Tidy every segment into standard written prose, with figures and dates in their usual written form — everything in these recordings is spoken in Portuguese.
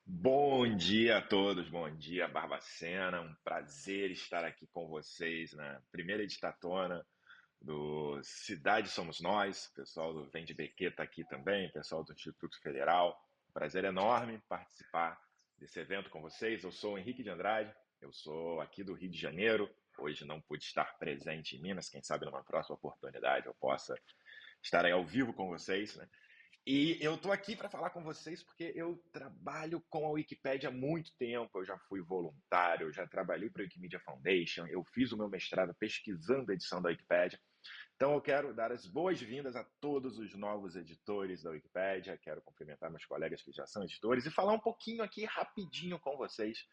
Bom dia a todos, bom dia Barbacena, um prazer estar aqui com vocês na primeira editatona do Cidade Somos Nós, o pessoal do Vem de BQ está aqui também, o pessoal do Instituto Federal, um prazer enorme participar desse evento com vocês. Eu sou o Henrique de Andrade, eu sou aqui do Rio de Janeiro, hoje não pude estar presente em Minas, quem sabe numa próxima oportunidade eu possa estar aí ao vivo com vocês, né? E eu tô aqui para falar com vocês porque eu trabalho com a Wikipédia há muito tempo. Eu já fui voluntário, eu já trabalhei para a Wikimedia Foundation, eu fiz o meu mestrado pesquisando a edição da Wikipédia. Então eu quero dar as boas-vindas a todos os novos editores da Wikipédia. Quero cumprimentar meus colegas que já são editores e falar um pouquinho aqui rapidinho com vocês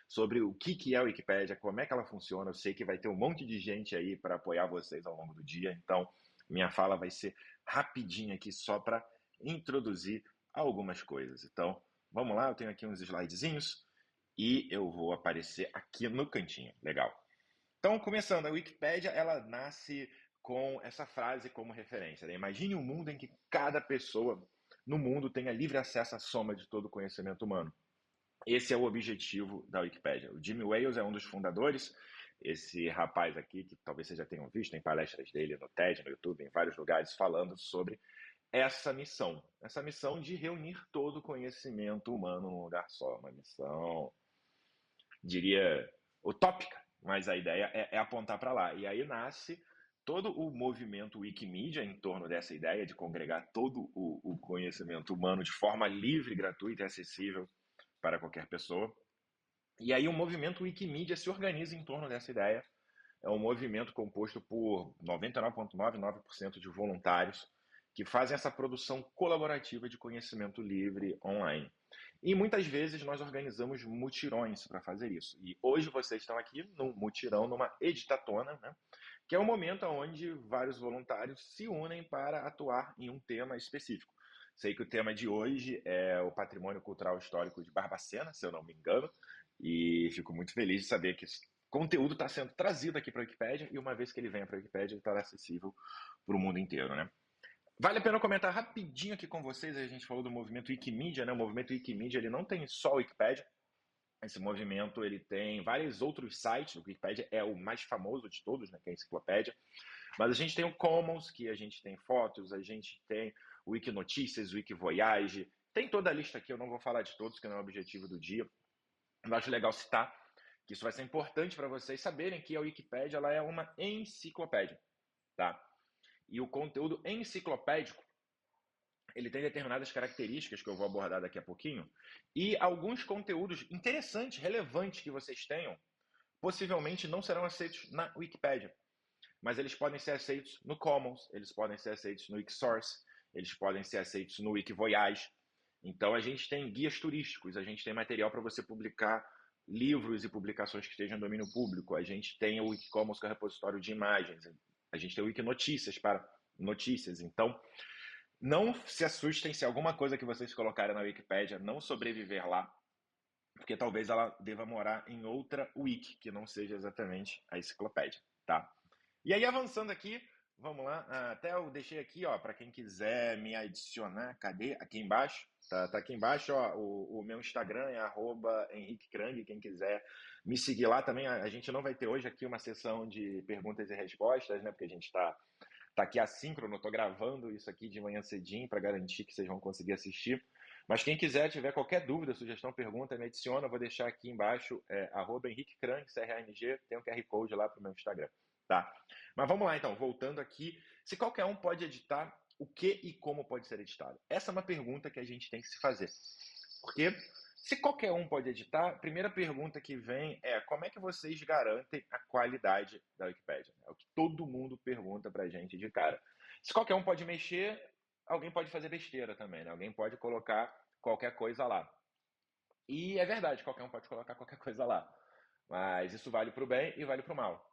sobre o que é a Wikipédia, como é que ela funciona. Eu sei que vai ter um monte de gente aí para apoiar vocês ao longo do dia, então minha fala vai ser rapidinho aqui só para introduzir algumas coisas. Então, vamos lá, eu tenho aqui uns slidezinhos e eu vou aparecer aqui no cantinho. Legal. Então, começando, a Wikipédia, ela nasce com essa frase como referência, né? Imagine um mundo em que cada pessoa no mundo tenha livre acesso à soma de todo o conhecimento humano. Esse é o objetivo da Wikipédia. O Jimmy Wales é um dos fundadores, esse rapaz aqui, que talvez vocês já tenham visto em palestras dele no TED, no YouTube, em vários lugares, falando sobre essa missão de reunir todo o conhecimento humano num lugar só, uma missão, diria, utópica, mas a ideia é apontar para lá. E aí nasce todo o movimento Wikimedia em torno dessa ideia de congregar todo o conhecimento humano de forma livre, gratuita e acessível para qualquer pessoa. E aí o movimento Wikimedia se organiza em torno dessa ideia. É um movimento composto por 99,99% de voluntários que fazem essa produção colaborativa de conhecimento livre online. E muitas vezes nós organizamos mutirões para fazer isso. E hoje vocês estão aqui num mutirão, numa editatona, né? Que é um momento onde vários voluntários se unem para atuar em um tema específico. Sei que o tema de hoje é o patrimônio cultural histórico de Barbacena, se eu não me engano, e fico muito feliz de saber que esse conteúdo está sendo trazido aqui para a Wikipédia e uma vez que ele venha para a Wikipédia, ele estará acessível para o mundo inteiro, né? Vale a pena comentar rapidinho aqui com vocês, a gente falou do movimento Wikimedia, né? O movimento Wikimedia ele não tem só a Wikipédia, esse movimento ele tem vários outros sites, o Wikipedia é o mais famoso de todos, né, que é a enciclopédia, mas a gente tem o Commons, que a gente tem fotos, a gente tem o Wikinotícias, o Wikivoyage, tem toda a lista aqui, eu não vou falar de todos, que não é o objetivo do dia, eu acho legal citar que isso vai ser importante para vocês saberem que a Wikipédia ela é uma enciclopédia, tá? E o conteúdo enciclopédico ele tem determinadas características que eu vou abordar daqui a pouquinho e alguns conteúdos interessantes, relevantes que vocês tenham, possivelmente não serão aceitos na Wikipédia, mas eles podem ser aceitos no Commons, eles podem ser aceitos no Wiksource, eles podem ser aceitos no Wikivoyage. Então a gente tem guias turísticos, a gente tem material para você publicar livros e publicações que estejam no domínio público, a gente tem o Wikicommons, que é o repositório de imagens, a gente tem o Wikinotícias para notícias. Então, não se assustem se alguma coisa que vocês colocarem na Wikipédia não sobreviver lá, porque talvez ela deva morar em outra wiki, que não seja exatamente a enciclopédia, tá? E aí, avançando aqui, vamos lá. Até eu deixei aqui, ó, para quem quiser me adicionar. Cadê? Aqui embaixo. Tá aqui embaixo, ó. O meu Instagram é Henrique Krang. Quem quiser me seguir lá também. A gente não vai ter hoje aqui uma sessão de perguntas e respostas, né? Porque a gente tá aqui assíncrono. Eu tô gravando isso aqui de manhã cedinho para garantir que vocês vão conseguir assistir. Mas quem quiser, tiver qualquer dúvida, sugestão, pergunta, me adiciona. Eu vou deixar aqui embaixo, Henrique Krang, CRANG. Tem um QR Code lá para o meu Instagram. Tá? Mas vamos lá então, voltando aqui. Se qualquer um pode editar, o que e como pode ser editado? Essa é uma pergunta que a gente tem que se fazer. Porque se qualquer um pode editar, a primeira pergunta que vem é como é que vocês garantem a qualidade da Wikipédia? É o que todo mundo pergunta pra gente de cara. Se qualquer um pode mexer, alguém pode fazer besteira também, né? Alguém pode colocar qualquer coisa lá. E é verdade, qualquer um pode colocar qualquer coisa lá. Mas isso vale para o bem e vale para o mal.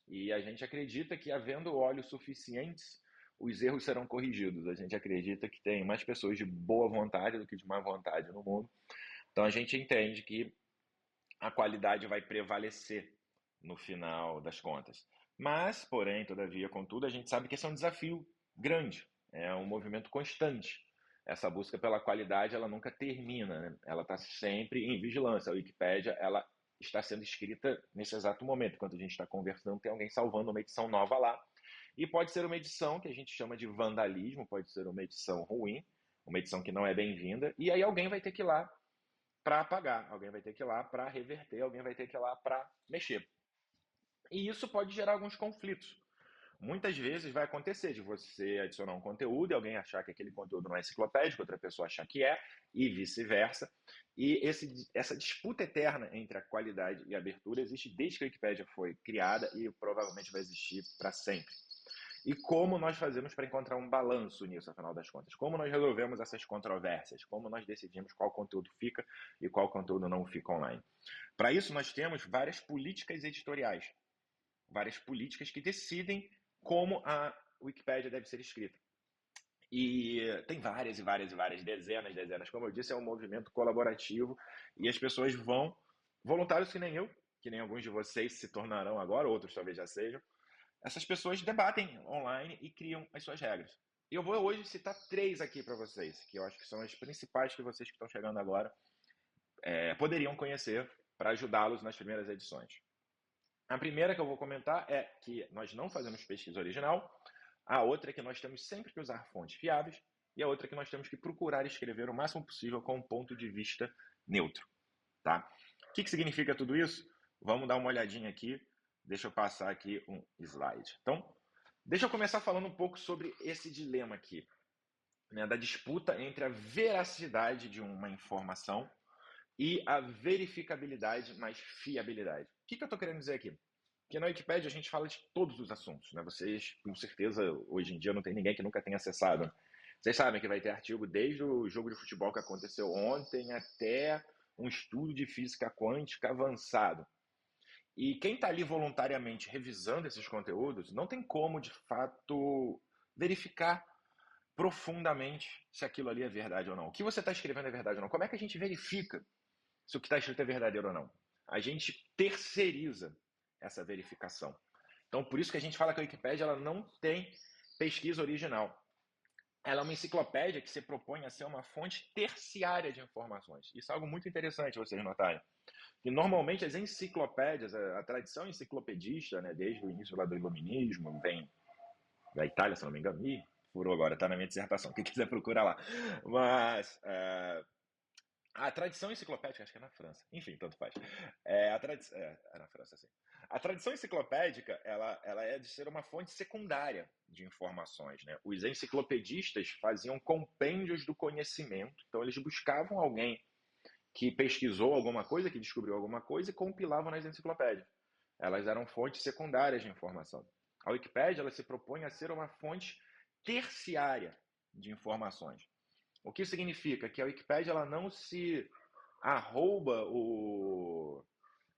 E a gente acredita que, havendo olhos suficientes, os erros serão corrigidos. A gente acredita que tem mais pessoas de boa vontade do que de má vontade no mundo. Então a gente entende que a qualidade vai prevalecer no final das contas. Mas, porém, todavia, contudo, a gente sabe que esse é um desafio grande, é um movimento constante. essa busca pela qualidade, ela nunca termina, né? Ela está sempre em vigilância. A Wikipédia, ela está sendo escrita nesse exato momento. Enquanto a gente está conversando, tem alguém salvando uma edição nova lá. E pode ser uma edição que a gente chama de vandalismo, pode ser uma edição ruim, uma edição que não é bem-vinda, e aí alguém vai ter que ir lá para apagar, alguém vai ter que ir lá para reverter, alguém vai ter que ir lá para mexer. E isso pode gerar alguns conflitos. Muitas vezes vai acontecer de você adicionar um conteúdo e alguém achar que aquele conteúdo não é enciclopédico, outra pessoa achar que é, e vice-versa. E essa disputa eterna entre a qualidade e a abertura existe desde que a Wikipédia foi criada e provavelmente vai existir para sempre. E como nós fazemos para encontrar um balanço nisso, afinal das contas? Como nós resolvemos essas controvérsias? Como nós decidimos qual conteúdo fica e qual conteúdo não fica online? Para isso, nós temos várias políticas editoriais, várias políticas que decidem como a Wikipédia deve ser escrita. E tem várias e várias e várias, dezenas. Como eu disse, é um movimento colaborativo e as pessoas vão, voluntários que nem alguns de vocês se tornarão agora, outros talvez já sejam, essas pessoas debatem online e criam as suas regras. E eu vou hoje citar três aqui para vocês, que eu acho que são as principais que vocês que estão chegando agora poderiam conhecer para ajudá-los nas primeiras edições. A primeira que eu vou comentar é que nós não fazemos pesquisa original, a outra é que nós temos sempre que usar fontes fiáveis, e a outra é que nós temos que procurar escrever o máximo possível com um ponto de vista neutro. Tá? O que significa tudo isso? Vamos dar uma olhadinha aqui. Deixa eu passar aqui um slide. Então, deixa eu começar falando um pouco sobre esse dilema aqui, né, da disputa entre a veracidade de uma informação e a verificabilidade mais fiabilidade. O que eu estou querendo dizer aqui? Porque na Wikipedia a gente fala de todos os assuntos, né? Vocês, com certeza, hoje em dia não tem ninguém que nunca tenha acessado. Vocês sabem que vai ter artigo desde o jogo de futebol que aconteceu ontem até um estudo de física quântica avançado. E quem está ali voluntariamente revisando esses conteúdos não tem como, de fato, verificar profundamente se aquilo ali é verdade ou não. O que você está escrevendo é verdade ou não? Como é que a gente verifica se o que está escrito é verdadeiro ou não? A gente terceiriza essa verificação. Então, por isso que a gente fala que a Wikipédia ela não tem pesquisa original. Ela é uma enciclopédia que se propõe a ser uma fonte terciária de informações. Isso é algo muito interessante vocês notarem. E normalmente as enciclopédias, a tradição enciclopedista, né, desde o início lá do iluminismo, vem da Itália, se não me engano, furou agora, está na minha dissertação, quem quiser procurar lá. Mas a tradição enciclopédica, acho que é na França, enfim, tanto faz. É na França, sim. A tradição enciclopédica, ela é de ser uma fonte secundária de informações, né? Os enciclopedistas faziam compêndios do conhecimento, então eles buscavam alguém que pesquisou alguma coisa, que descobriu alguma coisa e compilavam nas enciclopédias. Elas eram fontes secundárias de informação. A Wikipédia ela se propõe a ser uma fonte terciária de informações. O que significa que a Wikipédia ela não se arrouba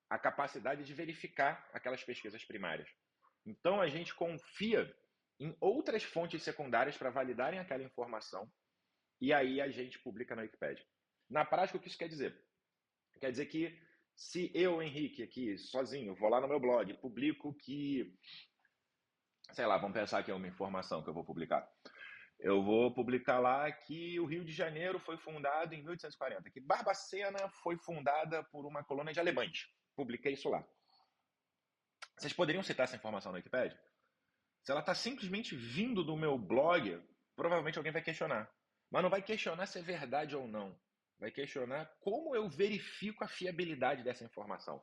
a capacidade de verificar aquelas pesquisas primárias. Então a gente confia em outras fontes secundárias para validarem aquela informação e aí a gente publica na Wikipédia. Na prática, o que isso quer dizer? Quer dizer que se eu, Henrique, aqui, sozinho, vou lá no meu blog, publico que, sei lá, vamos pensar que é uma informação que eu vou publicar. Eu vou publicar lá que o Rio de Janeiro foi fundado em 1840, que Barbacena foi fundada por uma colônia de alemães. Publiquei isso lá. Vocês poderiam citar essa informação na Wikipédia? Se ela está simplesmente vindo do meu blog, provavelmente alguém vai questionar. Mas não vai questionar se é verdade ou não. Vai questionar como eu verifico a fiabilidade dessa informação.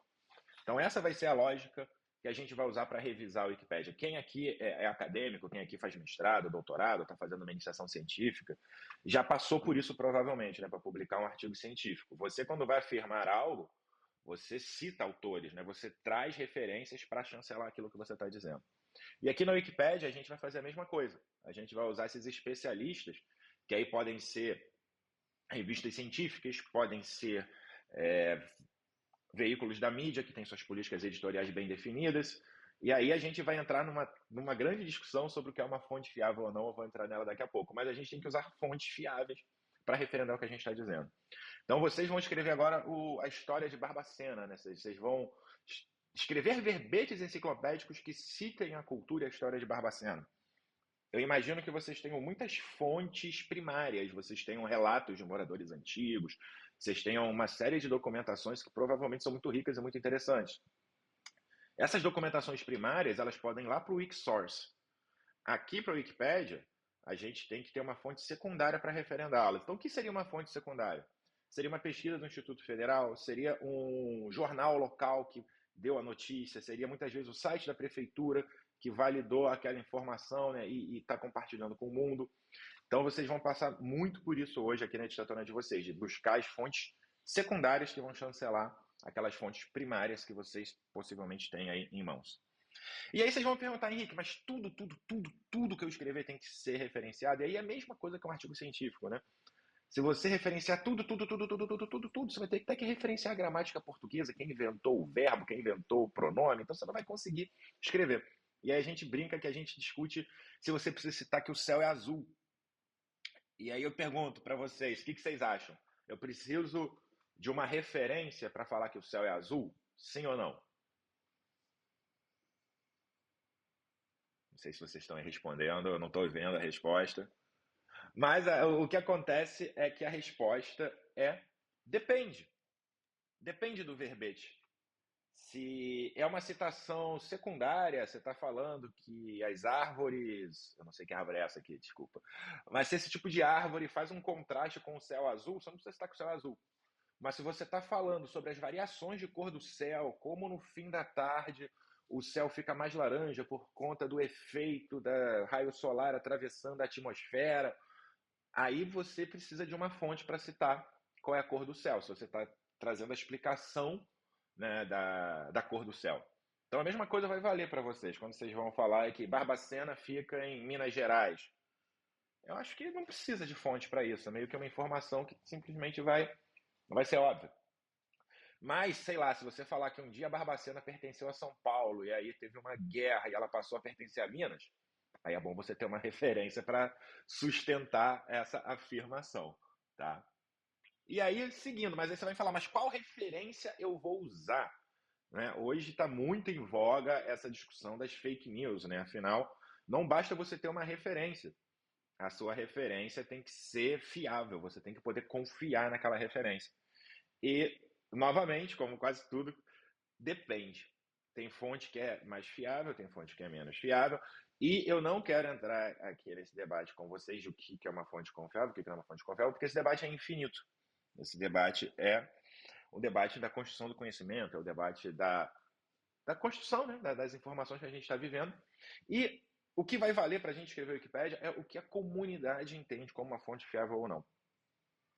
Então essa vai ser a lógica que a gente vai usar para revisar a Wikipédia. Quem aqui é acadêmico, quem aqui faz mestrado, doutorado, está fazendo uma iniciação científica, já passou por isso provavelmente, né, para publicar um artigo científico. Você, quando vai afirmar algo, você cita autores, né, você traz referências para chancelar aquilo que você está dizendo. E aqui na Wikipédia a gente vai fazer a mesma coisa. A gente vai usar esses especialistas, que aí podem ser revistas científicas, podem ser veículos da mídia que têm suas políticas editoriais bem definidas. E aí a gente vai entrar numa grande discussão sobre o que é uma fonte fiável ou não. Eu vou entrar nela daqui a pouco. Mas a gente tem que usar fontes fiáveis para referendar o que a gente está dizendo. Então vocês vão escrever agora a história de Barbacena, né? Vocês vão escrever verbetes enciclopédicos que citem a cultura e a história de Barbacena. eu imagino que vocês tenham muitas fontes primárias, vocês tenham relatos de moradores antigos, vocês tenham uma série de documentações que provavelmente são muito ricas e muito interessantes. Essas documentações primárias, elas podem ir lá para o Wiksource. Aqui para a Wikipédia, a gente tem que ter uma fonte secundária para referendá-las. Então, o que seria uma fonte secundária? Seria uma pesquisa do Instituto Federal, seria um jornal local que deu a notícia, seria muitas vezes o site da prefeitura que validou aquela informação, né, e está compartilhando com o mundo. Então, vocês vão passar muito por isso hoje aqui na Ditatona de vocês, de buscar as fontes secundárias que vão chancelar aquelas fontes primárias que vocês possivelmente têm aí em mãos. E aí vocês vão perguntar, Henrique, mas tudo que eu escrever tem que ser referenciado? E aí é a mesma coisa que um artigo científico, né? Se você referenciar tudo, você vai ter que referenciar a gramática portuguesa, quem inventou o verbo, quem inventou o pronome, então você não vai conseguir escrever. E aí a gente brinca que a gente discute se você precisa citar que o céu é azul. E aí eu pergunto para vocês, o que vocês acham? Eu preciso de uma referência para falar que o céu é azul? Sim ou não? Não sei se vocês estão aí respondendo, eu não estou vendo a resposta. Mas o que acontece é que a resposta é depende. Depende do verbete. Se é uma citação secundária, você está falando que as árvores. Eu não sei que árvore é essa aqui, desculpa. Mas se esse tipo de árvore faz um contraste com o céu azul, você não precisa citar com o céu azul. Mas se você está falando sobre as variações de cor do céu, como no fim da tarde o céu fica mais laranja por conta do efeito da raio solar atravessando a atmosfera, aí você precisa de uma fonte para citar qual é a cor do céu, se você está trazendo a explicação, né, da cor do céu. Então a mesma coisa vai valer para vocês, quando vocês vão falar que Barbacena fica em Minas Gerais. Eu acho que não precisa de fonte para isso, é meio que uma informação que simplesmente vai ser óbvia. Mas, sei lá, se você falar que um dia a Barbacena pertenceu a São Paulo e aí teve uma guerra e ela passou a pertencer a Minas, aí é bom você ter uma referência para sustentar essa afirmação, tá? E aí, seguindo, mas aí você vai falar, mas qual referência eu vou usar? Né? Hoje está muito em voga essa discussão das fake news, né? Afinal, não basta você ter uma referência. A sua referência tem que ser fiável, você tem que poder confiar naquela referência. E, novamente, como quase tudo, depende. Tem fonte que é mais fiável, tem fonte que é menos fiável. E eu não quero entrar aqui nesse debate com vocês de o que é uma fonte confiável, o que é uma fonte confiável, porque esse debate é infinito. Esse debate é o debate da construção do conhecimento, é o debate da construção, né, das informações que a gente está vivendo. E o que vai valer para a gente escrever a Wikipédia é o que a comunidade entende como uma fonte fiável ou não.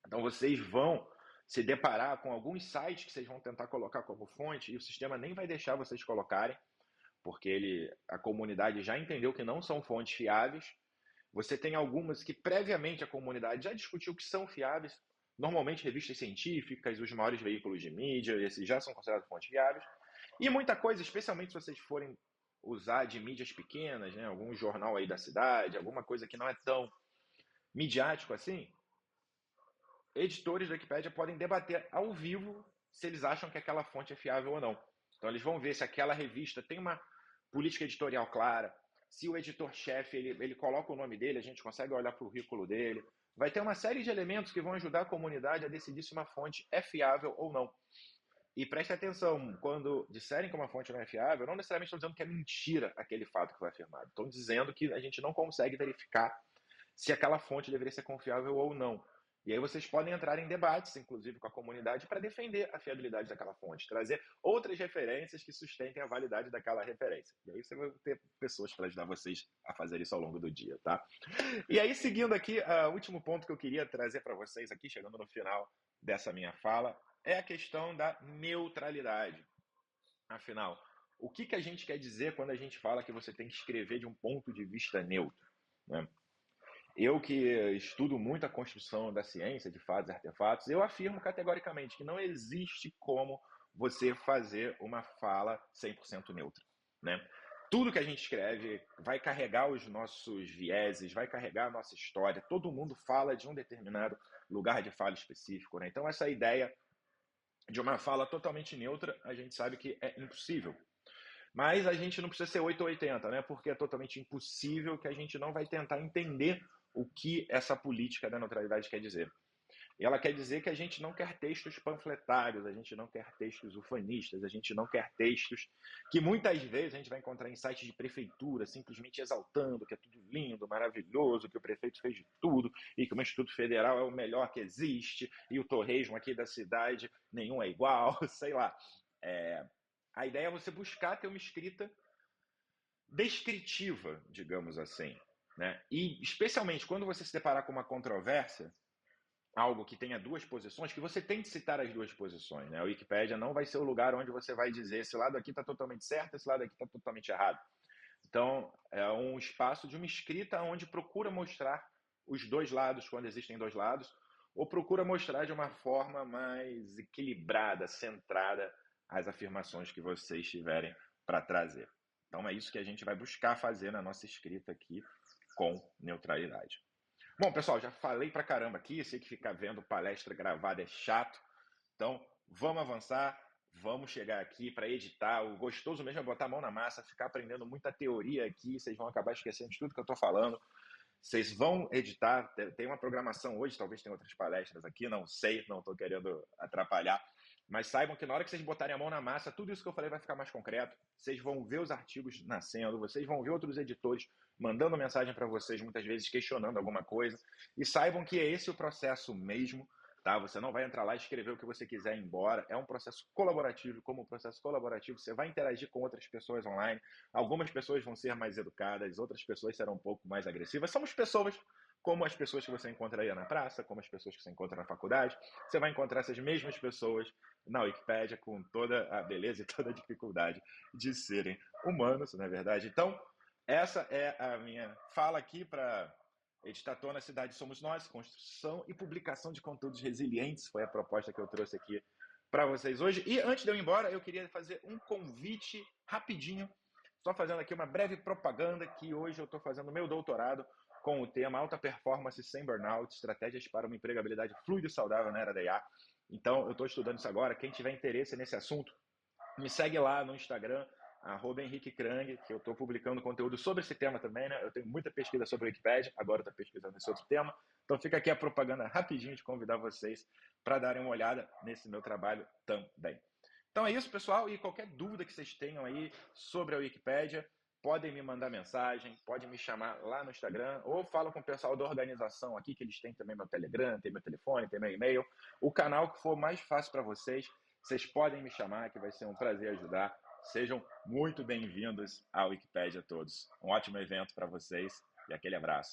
Então vocês vão se deparar com alguns sites que vocês vão tentar colocar como fonte e o sistema nem vai deixar vocês colocarem, porque a comunidade já entendeu que não são fontes fiáveis. Você tem algumas que previamente a comunidade já discutiu que são fiáveis. Normalmente revistas científicas, os maiores veículos de mídia, esses já são considerados fontes fiáveis. E muita coisa, especialmente se vocês forem usar de mídias pequenas, né, algum jornal aí da cidade, alguma coisa que não é tão midiático assim, editores da Wikipédia podem debater ao vivo se eles acham que aquela fonte é fiável ou não. Então eles vão ver se aquela revista tem uma política editorial clara, se o editor-chefe ele coloca o nome dele, a gente consegue olhar para o currículo dele. Vai ter uma série de elementos que vão ajudar a comunidade a decidir se uma fonte é fiável ou não. E preste atenção, quando disserem que uma fonte não é fiável, não necessariamente estão dizendo que é mentira aquele fato que foi afirmado. Estão dizendo que a gente não consegue verificar se aquela fonte deveria ser confiável ou não. E aí vocês podem entrar em debates, inclusive com a comunidade, para defender a fiabilidade daquela fonte, trazer outras referências que sustentem a validade daquela referência. E aí você vai ter pessoas para ajudar vocês a fazer isso ao longo do dia, tá? E aí, seguindo aqui, o último ponto que eu queria trazer para vocês aqui, chegando no final dessa minha fala, é a questão da neutralidade. Afinal, o que a gente quer dizer quando a gente fala que você tem que escrever de um ponto de vista neutro, né? Eu que estudo muito a construção da ciência de fatos e artefatos, eu afirmo categoricamente que não existe como você fazer uma fala 100% neutra, né? Tudo que a gente escreve vai carregar os nossos vieses, vai carregar a nossa história. Todo mundo fala de um determinado lugar de fala específico, né? Então essa ideia de uma fala totalmente neutra, a gente sabe que é impossível. Mas a gente não precisa ser 8 ou 80, né? Porque é totalmente impossível que a gente não vai tentar entender o que essa política da neutralidade quer dizer. E ela quer dizer que a gente não quer textos panfletários, a gente não quer textos ufanistas, a gente não quer textos que muitas vezes a gente vai encontrar em sites de prefeitura, simplesmente exaltando que é tudo lindo, maravilhoso, que o prefeito fez de tudo e que o Instituto Federal é o melhor que existe e o torresmo aqui da cidade nenhum é igual, sei lá. A ideia é você buscar ter uma escrita descritiva, digamos assim, né? E especialmente quando você se deparar com uma controvérsia, algo que tenha duas posições, que você tem que citar as duas posições, né? A Wikipédia não vai ser o lugar onde você vai dizer esse lado aqui está totalmente certo, esse lado aqui está totalmente errado. Então, é um espaço de uma escrita onde procura mostrar os dois lados, quando existem dois lados, ou procura mostrar de uma forma mais equilibrada, centrada, as afirmações que vocês tiverem para trazer. Então, é isso que a gente vai buscar fazer na nossa escrita aqui com neutralidade. Bom, pessoal, já falei pra caramba aqui, sei que ficar vendo palestra gravada é chato, então vamos avançar, vamos chegar aqui para editar. O gostoso mesmo é botar a mão na massa, ficar aprendendo muita teoria aqui, vocês vão acabar esquecendo de tudo que eu estou falando. Vocês vão editar, tem uma programação hoje, talvez tenha outras palestras aqui, não sei, não estou querendo atrapalhar, mas saibam que na hora que vocês botarem a mão na massa, tudo isso que eu falei vai ficar mais concreto. Vocês vão ver os artigos nascendo, vocês vão ver outros editores mandando mensagem para vocês, muitas vezes questionando alguma coisa, e saibam que é esse o processo mesmo. Tá? Você não vai entrar lá e escrever o que você quiser e ir embora. É um processo colaborativo. Como um processo colaborativo, você vai interagir com outras pessoas online. Algumas pessoas vão ser mais educadas, outras pessoas serão um pouco mais agressivas. Somos pessoas como as pessoas que você encontraria na praça, como as pessoas que você encontra na faculdade. Você vai encontrar essas mesmas pessoas na Wikipédia com toda a beleza e toda a dificuldade de serem humanos, não é verdade? Então, essa é a minha fala aqui para Editatona, Cidade Somos Nós, construção e publicação de conteúdos resilientes, foi a proposta que eu trouxe aqui para vocês hoje. E antes de eu ir embora, eu queria fazer um convite rapidinho, só fazendo aqui uma breve propaganda, que hoje eu estou fazendo meu doutorado com o tema Alta Performance Sem Burnout, Estratégias para uma Empregabilidade Fluida e Saudável na Era da IA. Então, eu estou estudando isso agora. Quem tiver interesse nesse assunto, me segue lá no Instagram, Henrique Krang, que eu estou publicando conteúdo sobre esse tema também, né? Eu tenho muita pesquisa sobre o Wikipedia, agora estou pesquisando esse outro tema. Então fica aqui a propaganda rapidinho de convidar vocês para darem uma olhada nesse meu trabalho também. Então é isso, pessoal, e qualquer dúvida que vocês tenham aí sobre a Wikipédia, podem me mandar mensagem, podem me chamar lá no Instagram, ou fala com o pessoal da organização aqui, que eles têm também meu Telegram, tem meu telefone, tem meu e-mail. O canal que for mais fácil para vocês, vocês podem me chamar, que vai ser um prazer ajudar. Sejam muito bem-vindos à Wikipédia todos. Um ótimo evento para vocês e aquele abraço.